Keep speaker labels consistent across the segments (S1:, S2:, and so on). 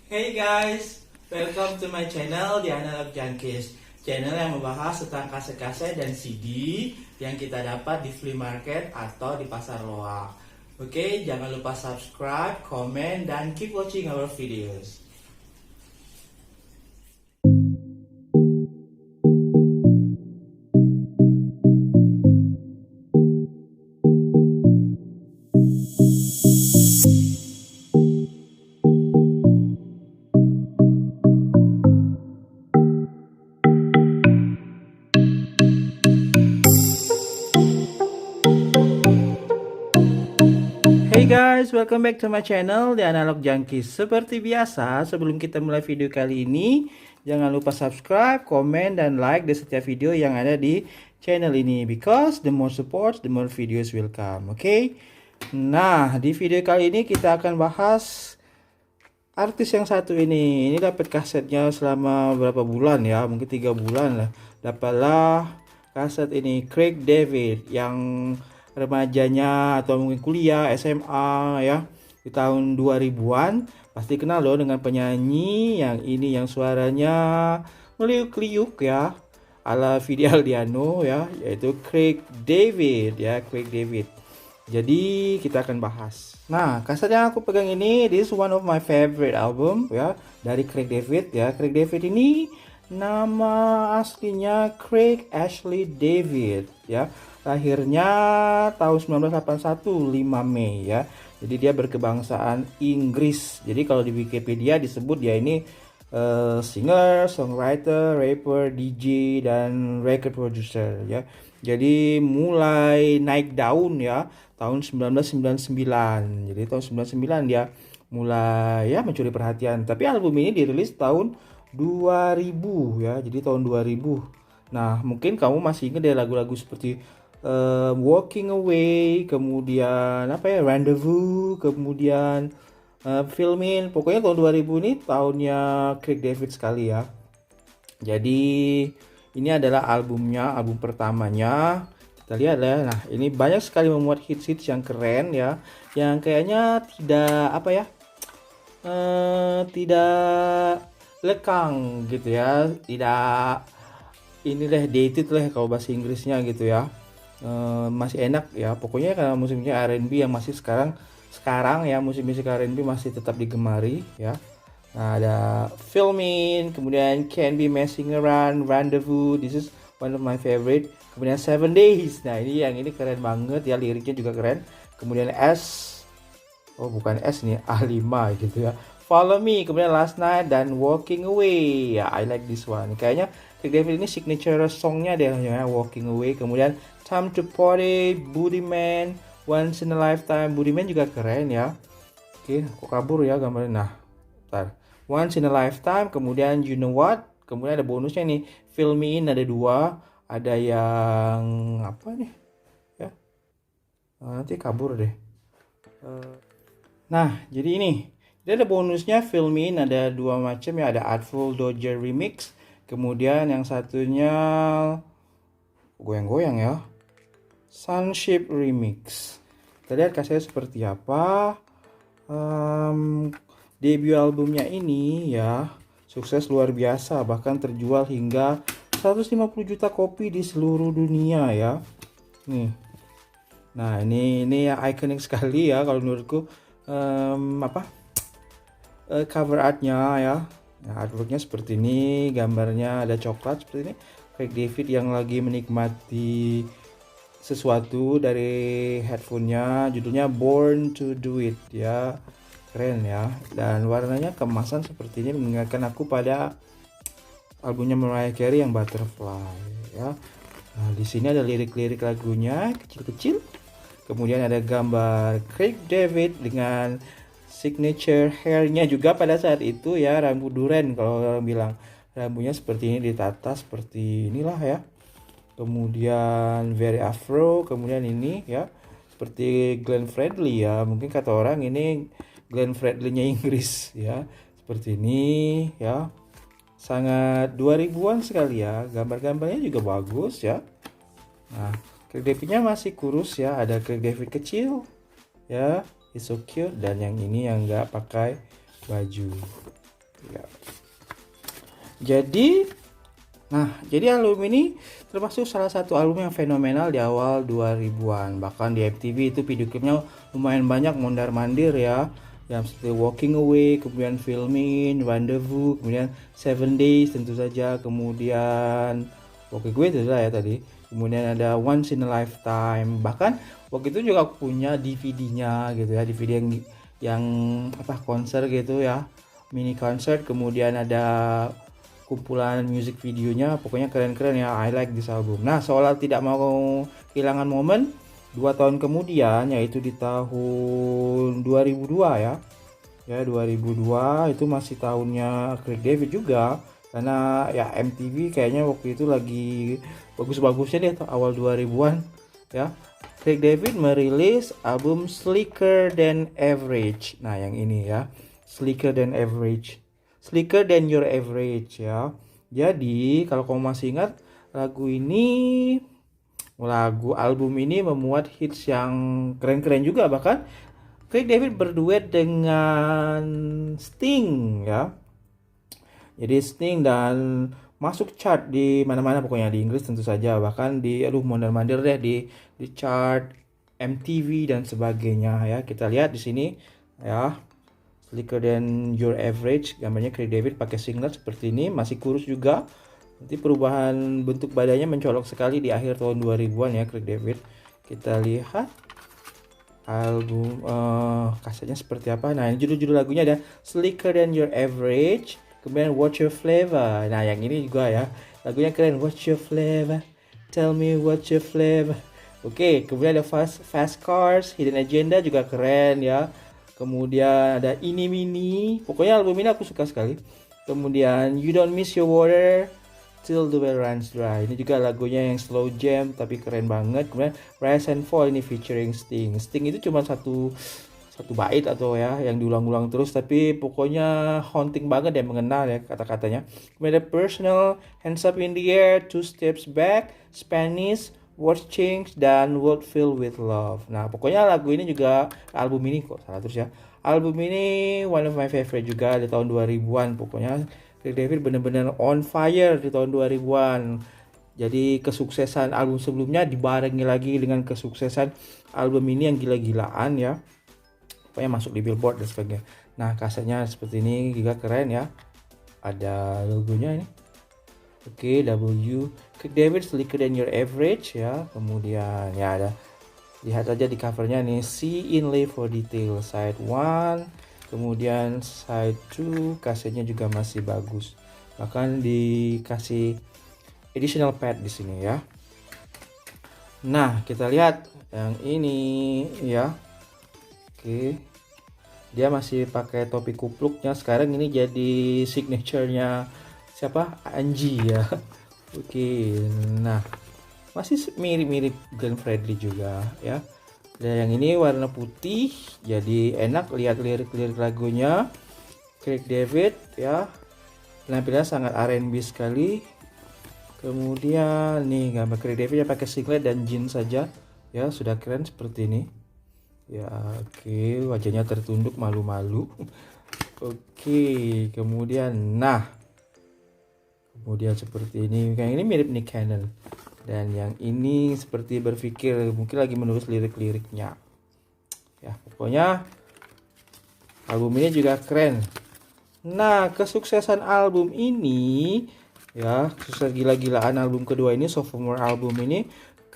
S1: Hey guys, welcome to my channel The Analog Junkies. Channel yang membahas tentang kaset-kaset dan CD yang kita dapat di flea market atau di pasar loak. Oke, jangan lupa subscribe, comment, dan keep watching our videos. Hey guys, welcome back to my channel The Analog Junkies. Seperti biasa, sebelum kita mulai video kali ini, jangan lupa subscribe, komen, dan like di setiap video yang ada di channel ini, because the more support, the more videos will come. Oke? Nah, di video kali ini kita akan bahas artis yang satu ini. Ini dapat kasetnya selama berapa bulan ya? Mungkin 3 bulan lah. Dapatlah kaset ini, Craig David, yang remajanya atau mungkin kuliah SMA ya di tahun 2000-an pasti kenal loh dengan penyanyi yang ini, yang suaranya meliuk-liuk ya ala Vidi Aldiano ya, yaitu Craig David ya, Craig David. Jadi kita akan bahas. Nah, kaset yang aku pegang ini, this is one of my favorite album ya dari Craig David ya. Craig David ini nama aslinya Craig Ashley David ya. Lahirnya tahun 1981, 5 Mei ya. Jadi dia berkebangsaan Inggris. Jadi kalau di Wikipedia disebut dia ini singer, songwriter, rapper, DJ, dan record producer ya. Jadi mulai naik daun ya tahun 1999. Jadi tahun 99 dia mulai ya mencuri perhatian. Tapi album ini dirilis tahun 2000 ya. Jadi tahun 2000. Nah, mungkin kamu masih ingat dari lagu-lagu seperti Walking Away, kemudian Rendezvous, kemudian Filmin. Pokoknya tahun 2000 ini tahunnya Craig David sekali ya. Jadi ini adalah albumnya, album pertamanya. Kita lihat ya. Nah, ini banyak sekali memuat hits-hits yang keren ya, yang kayaknya tidak lekang gitu ya, tidak ini deh dated lah kalau bahasa Inggrisnya gitu ya. Masih enak ya pokoknya, karena musiknya R&B yang masih sekarang ya, musik-musik R&B masih tetap digemari ya. Nah, ada Filmin, kemudian Can't Be Messing Around, Rendezvous, this is one of my favorite. Kemudian 7 Days, nah ini keren banget ya, liriknya juga keren. Kemudian bukan S nih, A5 gitu ya, Follow Me, kemudian Last Night, dan Walking Away ya. I like this one, kayaknya Craig David ini signature songnya deh ya, Walking Away. Kemudian Time to Party, Booty Man, Once in a Lifetime. Booty Man juga keren ya. Oke, kok kabur ya gambarnya. Nah, bentar. Once in a Lifetime, kemudian You Know What, kemudian ada bonusnya nih, Fill Me In, ada 2. Ada yang apa nih ya, nanti kabur deh. Nah, jadi ini dia ada bonusnya, Fill Me In, ada 2 macam ya, ada Artful Dodger Remix, kemudian yang satunya goyang-goyang ya, Sunship Remix. Kita lihat kasetnya seperti apa. Debut albumnya ini ya sukses luar biasa, bahkan terjual hingga 150 juta kopi di seluruh dunia ya. Nih. Nah, ini ya ikonik sekali ya kalau menurutku. Cover artnya ya. Nah, artworknya seperti ini, gambarnya ada coklat seperti ini. Craig David yang lagi menikmati sesuatu dari headphone-nya, judulnya Born to Do It ya. Keren ya, dan warnanya kemasan seperti ini mengingatkan aku pada albumnya Mariah Carey yang Butterfly ya. Nah, di sini ada lirik-lirik lagunya kecil-kecil. Kemudian ada gambar Craig David dengan signature hairnya juga pada saat itu ya, rambut duren kalau orang bilang. Rambutnya seperti ini, ditata seperti inilah ya. Kemudian very afro, kemudian ini ya seperti Glenn Fredly ya. Mungkin kata orang ini Glenn Fredly-nya Inggris ya. Seperti ini ya. Sangat 2000-an sekali ya. Gambar-gambarnya juga bagus ya. Nah, Craig David-nya masih kurus ya. Ada Craig David kecil ya, it's so cute. Dan yang ini yang nggak pakai baju. Ya. Jadi album ini termasuk salah satu album yang fenomenal di awal 2000-an. Bahkan di MTV itu video klipnya lumayan banyak mondar-mandir ya. Yang seperti Walking Away, kemudian Filmin, Rendezvous, kemudian Seven Days tentu saja, kemudian Walking Away itu ya tadi. Kemudian ada Once in a Lifetime. Bahkan waktu itu juga punya DVD-nya gitu ya, DVD yang konser gitu ya. Mini concert, kemudian ada kumpulan music videonya, pokoknya keren-keren ya. I like this album. Nah, seolah tidak mau kehilangan momen, 2 tahun kemudian, yaitu di tahun 2002 ya. Ya, 2002 itu masih tahunnya Craig David juga. Karena ya MTV kayaknya waktu itu lagi bagus-bagusnya deh awal 2000-an ya. Craig David merilis album Slicker Than Average. Nah, yang ini ya. Slicker Than Average. Slicker Than Your Average ya. Jadi kalau kamu masih ingat, album ini memuat hits yang keren-keren juga. Bahkan Craig David berduet dengan Sting ya. Jadi Sting dan masuk chart di mana-mana, pokoknya di Inggris tentu saja, bahkan di mondar-mandir deh di chart MTV dan sebagainya ya. Kita lihat di sini ya. Slicker Than Your Average, gambarnya Craig David pakai singlet seperti ini, masih kurus juga. Nanti perubahan bentuk badannya mencolok sekali di akhir tahun 2000-an ya Craig David. Kita lihat album kasetnya seperti apa. Nah, ini judul-judul lagunya ada Slicker Than Your Average, kemudian What's Your Flavor. Nah, yang ini juga ya, lagunya keren. What's Your Flavor? Tell me what's your flavor. Oke, kemudian ada Fast Cars, Hidden Agenda juga keren ya. Kemudian ada Ini Mini, pokoknya album ini aku suka sekali. Kemudian You Don't Miss Your Water, Till the Well Runs Dry. Ini juga lagunya yang slow jam tapi keren banget. Kemudian Rise and Fall ini featuring Sting. Sting itu cuma satu bait atau ya yang diulang-ulang terus, tapi pokoknya haunting banget ya, mengenal ya kata-katanya. Kemudian ada Personal, Hands Up in the Air, Two Steps Back, Spanish, What's Changed, dan World Filled with Love. Nah, pokoknya lagu ini juga, album ini kok salah terus ya. Album ini one of my favorite juga di tahun 2000-an. Pokoknya Craig David benar-benar on fire di tahun 2000-an. Jadi kesuksesan album sebelumnya dibarengi lagi dengan kesuksesan album ini yang gila-gilaan ya. Pokoknya masuk di Billboard dan sebagainya. Nah, kasetnya seperti ini juga keren ya. Ada logonya ini. Oke, W. Craig David, Slicker Than Your Average ya. Kemudian ya ada, lihat aja di covernya nih, See Inlay for Detail side 1. Kemudian side 2 kasetnya juga masih bagus. Bahkan dikasih additional pad di sini ya. Nah, kita lihat yang ini ya. Oke. Dia masih pakai topi kupluknya. Sekarang ini jadi signaturenya siapa? Angie ya. Oke. Nah, masih mirip-mirip Glenn Fredly juga ya. Dan yang ini warna putih, jadi enak lihat lirik-lirik lagunya. Craig David ya. Penampilannya sangat R&B sekali. Kemudian nih gambar Craig David yang pakai singlet dan jeans saja ya, sudah keren seperti ini. Ya, oke, wajahnya tertunduk malu-malu. Oke, kemudian kemudian seperti ini. Yang ini mirip Nick Cannon. Dan yang ini seperti berpikir mungkin lagi menulis lirik-liriknya. Ya, pokoknya album ini juga keren. Nah, kesuksesan album ini ya, sukses gila-gilaan album kedua ini, sophomore album ini,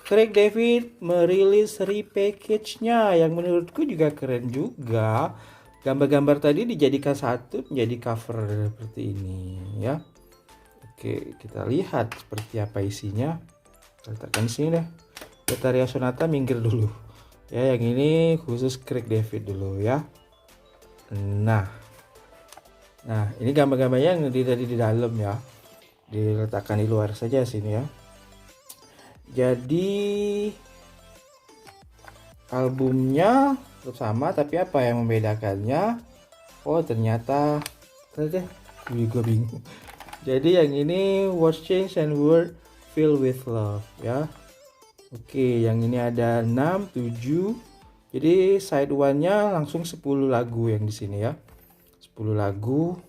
S1: Craig David merilis repackage-nya yang menurutku juga keren juga. Gambar-gambar tadi dijadikan satu menjadi cover seperti ini ya. Oke, kita lihat seperti apa isinya. Letakkan sini deh. Betharia Sonata minggir dulu. Ya, yang ini khusus Craig David dulu ya. Nah, ini gambar-gambarnya yang tadi di dalam ya. Diletakkan di luar saja sini ya. Jadi albumnya tetap sama, tapi apa yang membedakannya? Oh, ternyata gue bingung. Jadi yang ini What's Changed and World Filled with Love ya. Oke, yang ini ada 6, 7. Jadi side 1-nya langsung 10 lagu yang di sini ya. 10 lagu.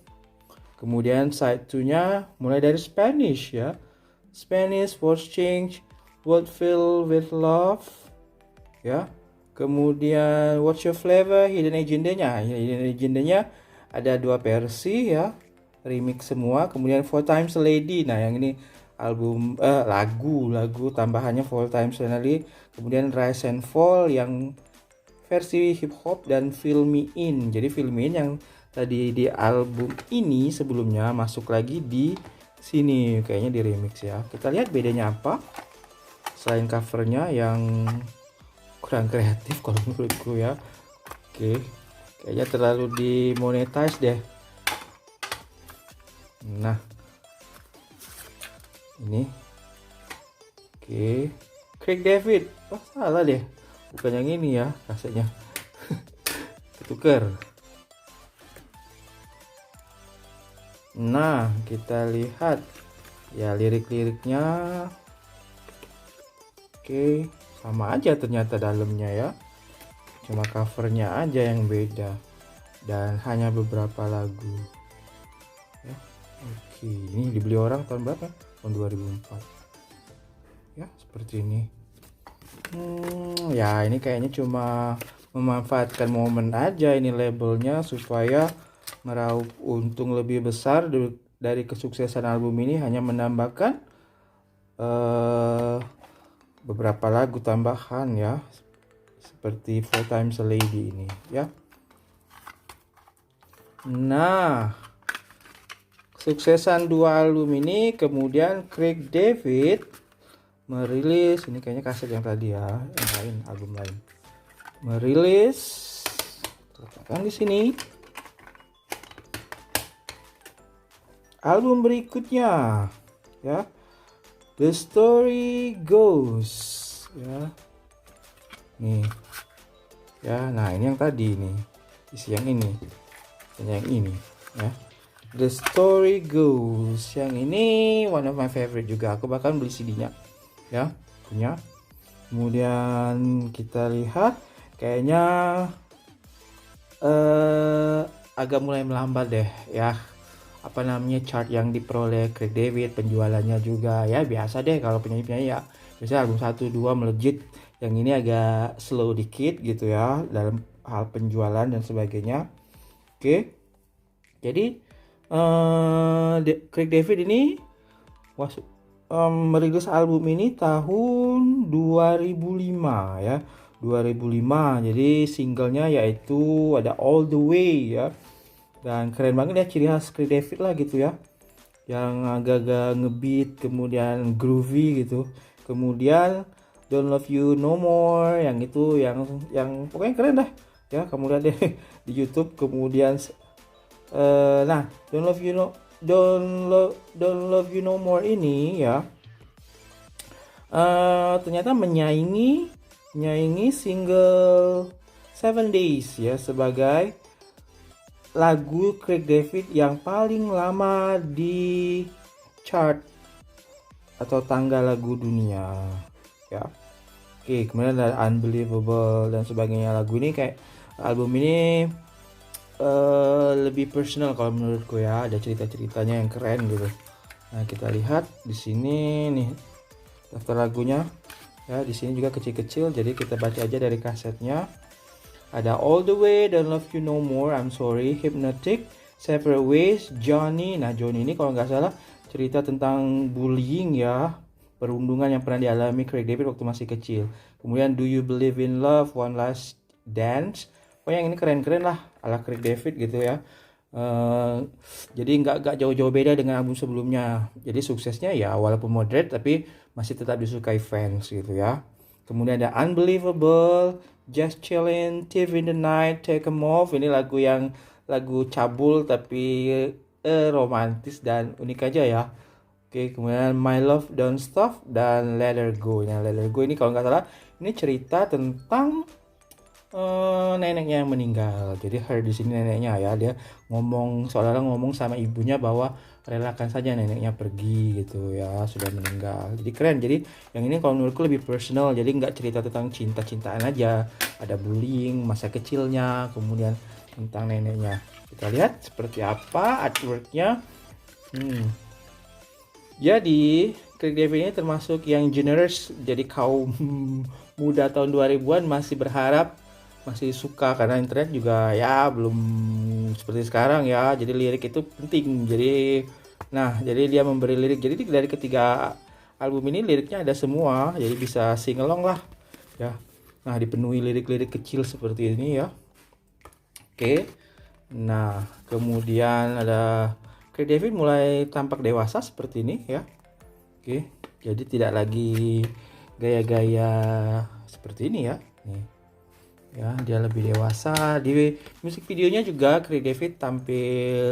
S1: Kemudian side 2-nya mulai dari Spanish ya. Spanish for change, world filled with love ya. Kemudian What's Your Flavor, Hidden Agenda-nya. Hidden Agenda-nya ada 2 versi ya. Remix semua. Kemudian Four Times a Lady. Nah, yang ini album lagu tambahannya Four Times a Lady. Kemudian Rise and Fall yang versi hip hop dan Fill Me In. Jadi Fill Me In yang tadi di album ini sebelumnya masuk lagi di sini, kayaknya di remix ya. Kita lihat bedanya apa. Selain covernya yang kurang kreatif kalau menurutku ya. Oke, kayaknya terlalu dimonetize deh. Nah, ini oke, Craig David. Oh, salah deh, bukan yang ini ya kasetnya. Ketuker. Nah, kita lihat ya lirik-liriknya. Oke, sama aja ternyata dalamnya ya. Cuma covernya aja yang beda. Dan hanya beberapa lagu. Ya. Oke, ini dibeli orang tahun berapa? Tahun 2004. Ya, seperti ini. Ya ini kayaknya cuma memanfaatkan momen aja ini labelnya supaya meraup untung lebih besar dari kesuksesan album ini, hanya menambahkan beberapa lagu tambahan ya, seperti Four Times a Lady ini ya. Nah, kesuksesan 2 album ini kemudian Craig David merilis, ini kayaknya kaset yang tadi ya, yang lain, album lain, merilis, letakkan di sini, album berikutnya ya, The Story Goes ya. Nih ya, nah ini yang tadi nih, isi yang ini dan yang ini ya. The Story Goes yang ini one of my favorite juga, aku bahkan beli CD-nya ya, punya. Kemudian kita lihat kayaknya agak mulai melambat deh ya, apa namanya, chart yang diperoleh Craig David, penjualannya juga ya biasa deh kalau penyanyi-penyanyi ya, biasanya album 1 2 melejit, yang ini agak slow dikit gitu ya dalam hal penjualan dan sebagainya. Oke, jadi Craig David ini merilis album ini tahun 2005 ya, 2005. Jadi singlenya yaitu ada All the Way ya, dan keren banget ya, ciri khas Craig David lah gitu ya, yang agak-agak ngebeat kemudian groovy gitu. Kemudian Don't Love You No More yang itu yang pokoknya keren dah ya, kamu lihat deh di YouTube. Kemudian nah Don't Love You No More ini ya ternyata menyaingi single 7 Days ya sebagai lagu Craig David yang paling lama di chart atau tangga lagu dunia ya. Oke, kemudian ada Unbelievable dan sebagainya. Lagu ini kayak album ini lebih personal kalau menurutku ya, ada cerita-ceritanya yang keren gitu. Nah, kita lihat di sini nih daftar lagunya ya, di sini juga kecil-kecil, jadi kita baca aja dari kasetnya. Ada All the Way, Don't Love You No More, I'm Sorry, Hypnotic, Separate Ways, Johnny. Nah, Johnny ini kalau nggak salah cerita tentang bullying ya, perundungan yang pernah dialami Craig David waktu masih kecil. Kemudian Do You Believe in Love, One Last Dance. Oh, yang ini keren-keren lah ala Craig David gitu ya. Jadi nggak jauh-jauh beda dengan album sebelumnya. Jadi suksesnya ya walaupun moderate tapi masih tetap disukai fans gitu ya. Kemudian ada Unbelievable, Just Chillin', Thief in the Night, Take 'Em Off. Ini lagu cabul tapi romantis dan unik aja ya. Oke, kemudian My Love Don't Stop dan Let Her Go. Nah, Let Her Go ini kalau nggak salah ini cerita tentang neneknya yang meninggal. Jadi Her di sini neneknya ya, dia seolah-olah ngomong sama ibunya bahwa relakan saja neneknya pergi gitu ya, sudah meninggal. Jadi keren. Jadi yang ini kalau menurutku lebih personal, jadi nggak cerita tentang cinta-cintaan aja, ada bullying masa kecilnya, kemudian tentang neneknya Kita lihat seperti apa artworknya. Jadi Craig David ini termasuk yang generous, jadi kaum muda tahun 2000-an masih berharap, masih suka, karena internet juga ya belum seperti sekarang ya. Jadi lirik itu penting. Jadi dia memberi lirik. Jadi dari ketiga album ini liriknya ada semua, jadi bisa sing along lah ya. Nah, dipenuhi lirik-lirik kecil seperti ini ya. Oke. Nah, kemudian ada Craig David mulai tampak dewasa seperti ini ya. Oke. Jadi tidak lagi gaya-gaya seperti ini ya. Nih. Ya, dia lebih dewasa. Di musik videonya juga Craig David tampil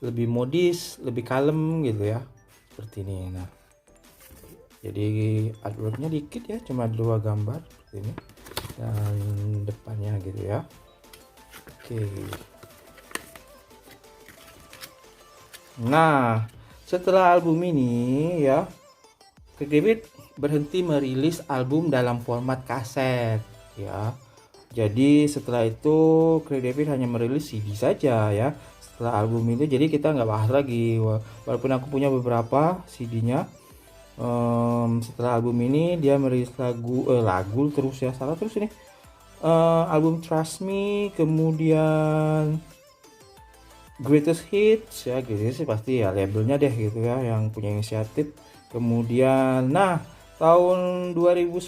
S1: lebih modis, lebih kalem gitu ya. Seperti ini. Nah, jadi artworknya dikit ya, cuma 2 gambar seperti ini dan depannya gitu ya. Oke. Nah, setelah album ini ya, Craig David berhenti merilis album dalam format kaset ya. Jadi setelah itu Craig David hanya merilis CD saja ya. Setelah album itu, jadi kita nggak bahas lagi. Walaupun aku punya beberapa CD-nya. Setelah album ini dia merilis lagu terus ya, salah terus ini. Album Trust Me, kemudian Greatest Hits ya, gitu sih pasti ya labelnya deh gitu ya yang punya inisiatif. Kemudian tahun 2010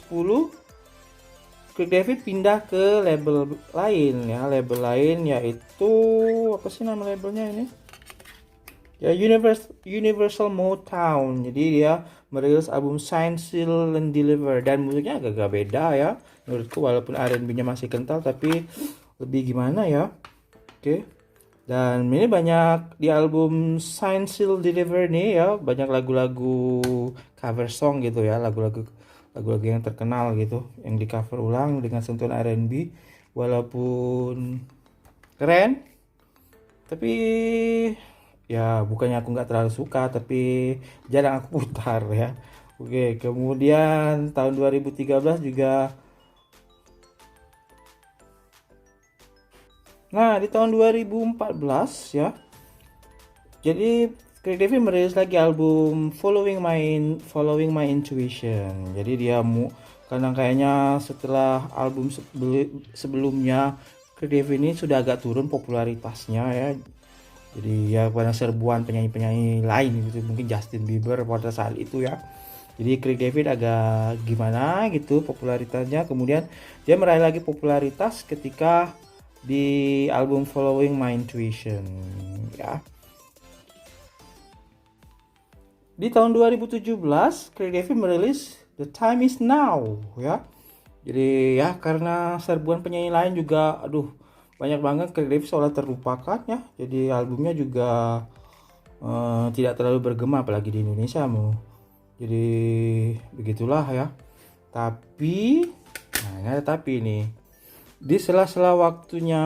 S1: Craig David pindah ke label lain yaitu apa sih nama labelnya ini? Ya, Universal Motown. Jadi dia merilis album Sign, Seal and Deliver, dan musiknya agak-agak beda ya menurutku, walaupun R&B-nya masih kental tapi lebih gimana ya. Oke. Dan ini banyak di album Sign, Seal, Deliver nih ya, banyak lagu-lagu cover song gitu ya, lagu-lagu yang terkenal gitu yang di cover ulang dengan sentuhan R&B, walaupun keren tapi ya bukannya aku nggak terlalu suka, tapi jarang aku putar ya. Oke, kemudian tahun 2013 juga. Nah, di tahun 2014 ya. Jadi Craig David merilis lagi album Following My Intuition. Jadi dia karena kayaknya setelah album sebelumnya Craig David ini sudah agak turun popularitasnya ya. Jadi ya karena serbuan penyanyi-penyanyi lain gitu, mungkin Justin Bieber pada saat itu ya. Jadi Craig David agak gimana gitu popularitasnya. Kemudian dia meraih lagi popularitas ketika di album Following My Intuition ya. Di tahun 2017 Craig David merilis The Time Is Now ya. Jadi ya karena serbuan penyanyi lain juga banyak banget, Craig David seolah terlupakan ya. Jadi albumnya juga tidak terlalu bergema apalagi di Indonesia Jadi begitulah ya. Tapi ini ada tapi nih. Di sela-sela waktunya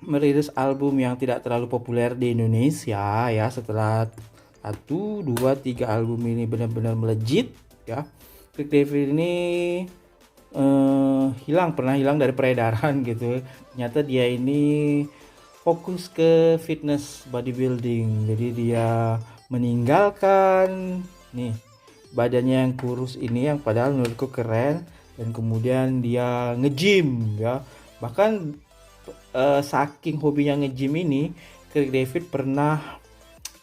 S1: merilis album yang tidak terlalu populer di Indonesia ya, setelah 1, 2, 3 album ini benar-benar melejit ya, Craig David ini pernah hilang dari peredaran gitu. Ternyata dia ini fokus ke fitness bodybuilding. Jadi dia meninggalkan nih badannya yang kurus ini yang padahal menurutku keren, dan kemudian dia nge-gym ya. Bahkan saking hobinya nge-gym ini, Craig David pernah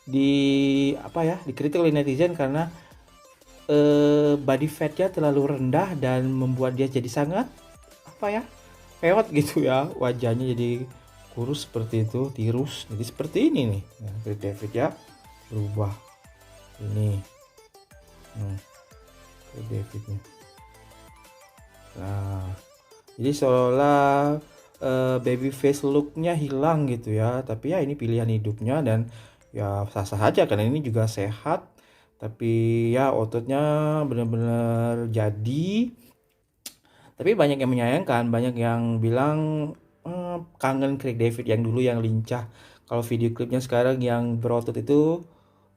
S1: dikritik oleh netizen karena body fatnya terlalu rendah dan membuat dia jadi sangat peot gitu ya, wajahnya jadi kurus seperti itu, tirus. Jadi seperti ini nih Craig David ya, berubah ini Craig Davidnya. Nah, jadi seolah baby face looknya hilang gitu ya, tapi ya ini pilihan hidupnya dan ya sah-sah aja karena ini juga sehat. Tapi ya ototnya benar-benar jadi. Tapi banyak yang menyayangkan, banyak yang bilang kangen Craig David yang dulu yang lincah. Kalau video klipnya sekarang yang berotot itu,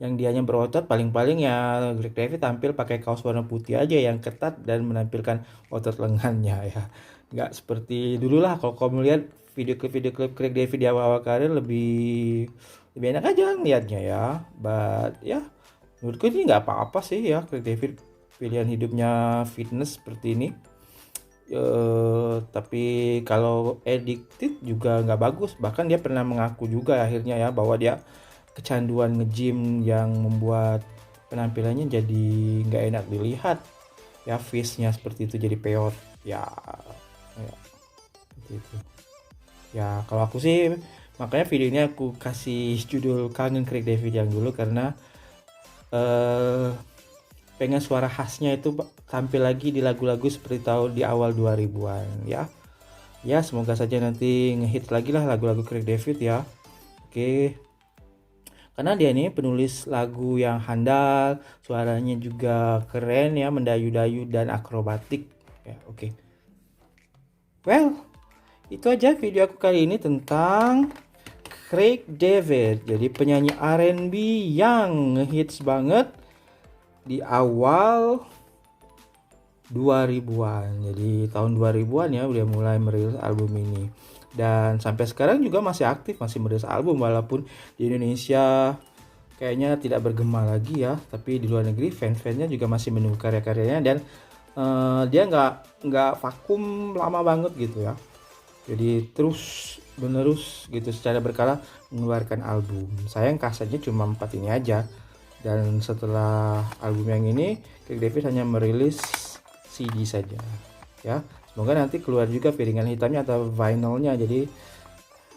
S1: yang dianya berotot, paling-paling ya Craig David tampil pakai kaos warna putih aja yang ketat dan menampilkan otot lengannya ya. Nggak seperti dulu lah. Kalau kamu lihat video klip Craig David di awal-awal karir lebih enak aja ngeliatnya ya. But ya menurutku ini nggak apa-apa sih ya, Craig David pilihan hidupnya fitness seperti ini. Tapi kalau addicted juga nggak bagus. Bahkan dia pernah mengaku juga akhirnya ya bahwa dia kecanduan nge-gym yang membuat penampilannya jadi nggak enak dilihat ya, face-nya seperti itu jadi peot ya, seperti itu ya. Kalau aku sih makanya video ini aku kasih judul Kangen Craig David yang dulu, karena pengen suara khasnya itu tampil lagi di lagu-lagu seperti tahun di awal 2000-an ya. Ya semoga saja nanti ngehit lagi lah lagu-lagu Craig David ya. Oke, karena dia ini penulis lagu yang handal, suaranya juga keren ya, mendayu-dayu dan akrobatik ya. Oke. Well, itu aja video aku kali ini tentang Craig David. Jadi penyanyi R&B yang ngehits banget di awal 2000-an. Jadi tahun 2000-an ya udah mulai merilis album ini. Dan sampai sekarang juga masih aktif, masih merilis album walaupun di Indonesia kayaknya tidak bergema lagi ya. Tapi di luar negeri fans-fansnya juga masih menunggu karya-karyanya, dan dia nggak vakum lama banget gitu ya. Jadi terus menerus gitu secara berkala mengeluarkan album. Sayang kasetnya cuma 4 ini aja. Dan setelah album yang ini, Craig David hanya merilis CD saja ya. Semoga nanti keluar juga piringan hitamnya atau vinylnya, jadi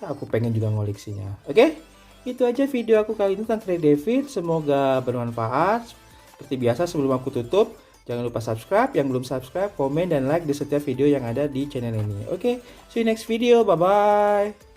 S1: aku pengen juga ngoleksinya. Oke, itu aja video aku kali ini tentang Craig David. Semoga bermanfaat. Seperti biasa sebelum aku tutup, jangan lupa subscribe. Yang belum subscribe, komen dan like di setiap video yang ada di channel ini. Oke, see you next video. Bye bye.